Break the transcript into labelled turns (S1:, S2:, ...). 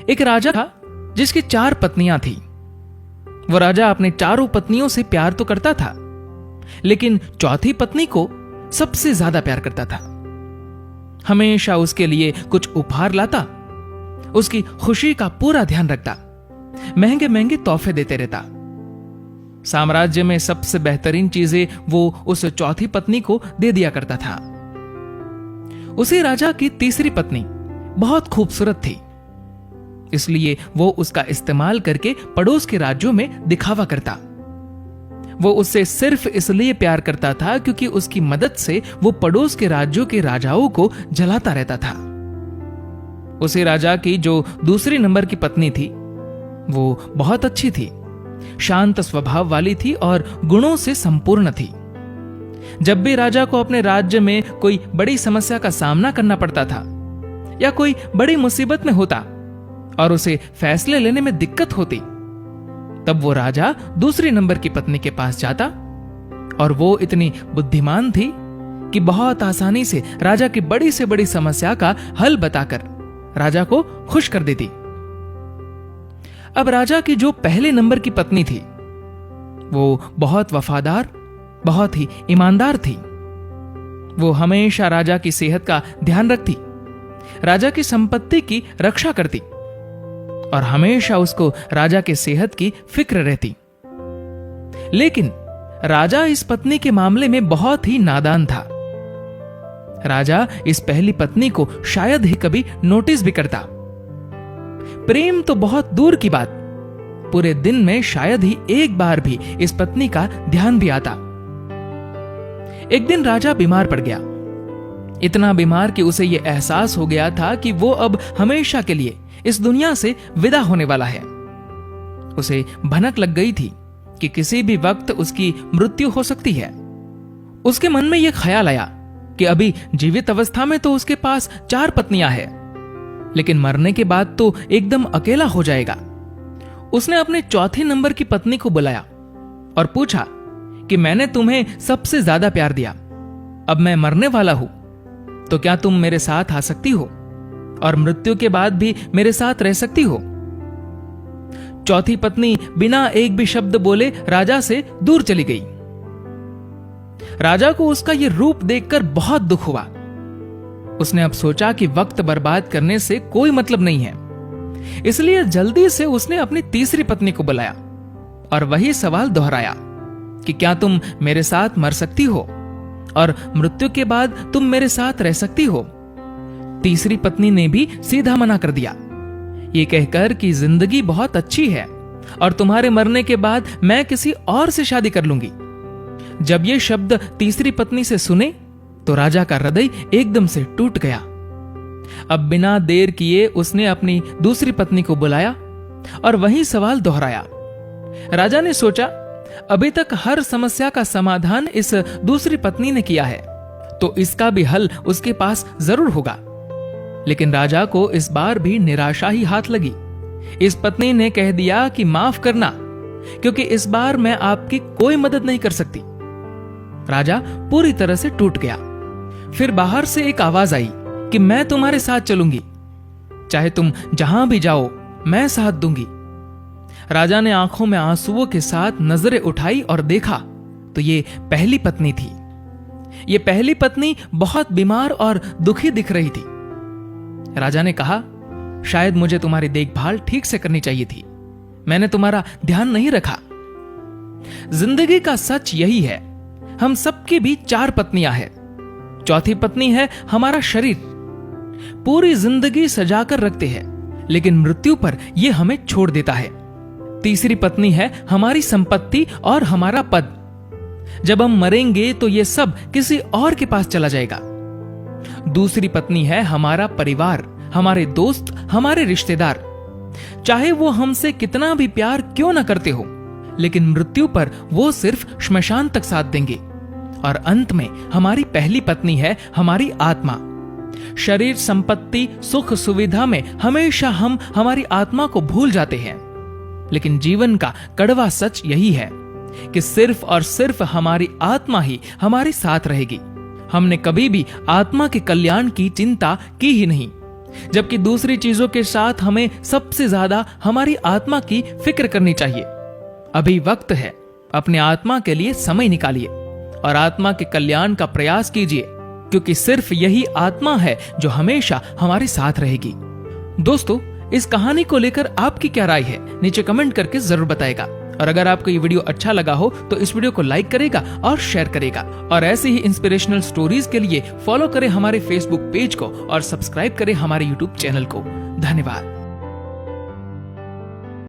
S1: एक राजा था जिसकी 4 पत्नियां थी। वो राजा अपने चारों पत्नियों से प्यार तो करता था, लेकिन चौथी पत्नी को सबसे ज्यादा प्यार करता था। हमेशा उसके लिए कुछ उपहार लाता, उसकी खुशी का पूरा ध्यान रखता, महंगे महंगे तोहफे देते रहता। साम्राज्य में सबसे बेहतरीन चीजें वो उस चौथी पत्नी को दे दिया करता था। उसी राजा की तीसरी पत्नी बहुत खूबसूरत थी, इसलिए वो उसका इस्तेमाल करके पड़ोस के राज्यों में दिखावा करता। वो उससे सिर्फ इसलिए प्यार करता था क्योंकि उसकी मदद से वो पड़ोस के राज्यों के राजाओं को जलाता रहता था। उसी राजा की जो दूसरी नंबर की पत्नी थी, वो बहुत अच्छी थी, शांत स्वभाव वाली थी और गुणों से संपूर्ण थी। जब भी राजा को अपने राज्य में कोई बड़ी समस्या का सामना करना पड़ता था या कोई बड़ी मुसीबत में होता और उसे फैसले लेने में दिक्कत होती, तब वो राजा दूसरी नंबर की पत्नी के पास जाता और वो इतनी बुद्धिमान थी कि बहुत आसानी से राजा की बड़ी से बड़ी समस्या का हल बताकर राजा को खुश कर देती। अब राजा की जो पहले नंबर की पत्नी थी, वो बहुत वफादार, बहुत ही ईमानदार थी। वो हमेशा राजा की सेहत का ध्यान रखती, राजा की संपत्ति की रक्षा करती और हमेशा उसको राजा के सेहत की फिक्र रहती। लेकिन राजा इस पत्नी के मामले में बहुत ही नादान था। राजा इस पहली पत्नी को शायद ही कभी नोटिस भी करता। प्रेम तो बहुत दूर की बात, पूरे दिन में शायद ही एक बार भी इस पत्नी का ध्यान भी आता। एक दिन राजा बीमार पड़ गया, इतना बीमार कि उसे यह एहसास हो गया था कि वो अब हमेशा के लिए इस दुनिया से विदा होने वाला है। उसे भनक लग गई थी कि किसी भी वक्त उसकी मृत्यु हो सकती है। उसके मन में यह ख्याल आया कि अभी जीवित अवस्था में तो उसके पास 4 पत्नियां हैं, लेकिन मरने के बाद तो एकदम अकेला हो जाएगा। उसने अपने चौथे नंबर की पत्नी को बुलाया और पूछा कि मैंने तुम्हें सबसे ज्यादा प्यार दिया, अब मैं मरने वाला हूं, तो क्या तुम मेरे साथ आ सकती हो और मृत्यु के बाद भी मेरे साथ रह सकती हो? चौथी पत्नी बिना एक भी शब्द बोले राजा से दूर चली गई। राजा को उसका यह रूप देखकर बहुत दुख हुआ। उसने अब सोचा कि वक्त बर्बाद करने से कोई मतलब नहीं है, इसलिए जल्दी से उसने अपनी तीसरी पत्नी को बुलाया और वही सवाल दोहराया कि क्या तुम मेरे साथ मर सकती हो और मृत्यु के बाद तुम मेरे साथ रह सकती हो? तीसरी पत्नी ने भी सीधा मना कर दिया, ये कहकर कि जिंदगी बहुत अच्छी है और तुम्हारे मरने के बाद मैं किसी और से शादी कर लूंगी। जब ये शब्द तीसरी पत्नी से सुने तो राजा का हृदय एकदम से टूट गया। अब बिना देर किए उसने अपनी दूसरी पत्नी को बुलाया और वही सवाल दोहराया। राजा ने सोचा, अभी तक हर समस्या का समाधान इस दूसरी पत्नी ने किया है, तो इसका भी हल उसके पास जरूर होगा। लेकिन राजा को इस बार भी निराशा ही हाथ लगी। इस पत्नी ने कह दिया कि माफ करना, क्योंकि इस बार मैं आपकी कोई मदद नहीं कर सकती। राजा पूरी तरह से टूट गया। फिर बाहर से एक आवाज आई कि मैं तुम्हारे साथ चलूंगी, चाहे तुम जहां भी जाओ मैं साथ दूंगी। राजा ने आंखों में आंसुओं के साथ नजरें उठाई और देखा तो ये पहली पत्नी थी। ये पहली पत्नी बहुत बीमार और दुखी दिख रही थी। राजा ने कहा, शायद मुझे तुम्हारी देखभाल ठीक से करनी चाहिए थी, मैंने तुम्हारा ध्यान नहीं रखा। जिंदगी का सच यही है, हम सबकी भी 4 पत्नियां हैं। चौथी पत्नी है हमारा शरीर। पूरी जिंदगी सजाकर रखते हैं, लेकिन मृत्यु पर यह हमें छोड़ देता है। तीसरी पत्नी है हमारी संपत्ति और हमारा पद। जब हम मरेंगे तो यह सब किसी और के पास चला जाएगा। दूसरी पत्नी है हमारा परिवार, हमारे दोस्त, हमारे रिश्तेदार। चाहे वो हमसे कितना भी प्यार क्यों ना करते हो, लेकिन मृत्यु पर वो सिर्फ श्मशान तक साथ देंगे। और अंत में हमारी पहली पत्नी है हमारी आत्मा। शरीर, संपत्ति, सुख सुविधा में हमेशा हम हमारी आत्मा को भूल जाते हैं, लेकिन जीवन का कड़वा सच यही है कि सिर्फ और सिर्फ हमारी आत्मा ही हमारे साथ रहेगी। हमने कभी भी आत्मा के कल्याण की चिंता की ही नहीं, जबकि दूसरी चीजों के साथ हमें सबसे ज्यादा हमारी आत्मा की फिक्र करनी चाहिए। अभी वक्त है, अपने आत्मा के लिए समय निकालिए और आत्मा के कल्याण का प्रयास कीजिए, क्योंकि सिर्फ यही आत्मा है जो हमेशा हमारे साथ रहेगी। दोस्तों, इस कहानी को लेकर आपकी क्या राय है, नीचे कमेंट करके जरूर बताएगा। और अगर आपको ये वीडियो अच्छा लगा हो तो इस वीडियो को लाइक करेगा और शेयर करेगा। और ऐसे ही इंस्पिरेशनल स्टोरीज के लिए फॉलो करें हमारे फेसबुक पेज को और सब्सक्राइब करें हमारे यूट्यूब चैनल को। धन्यवाद।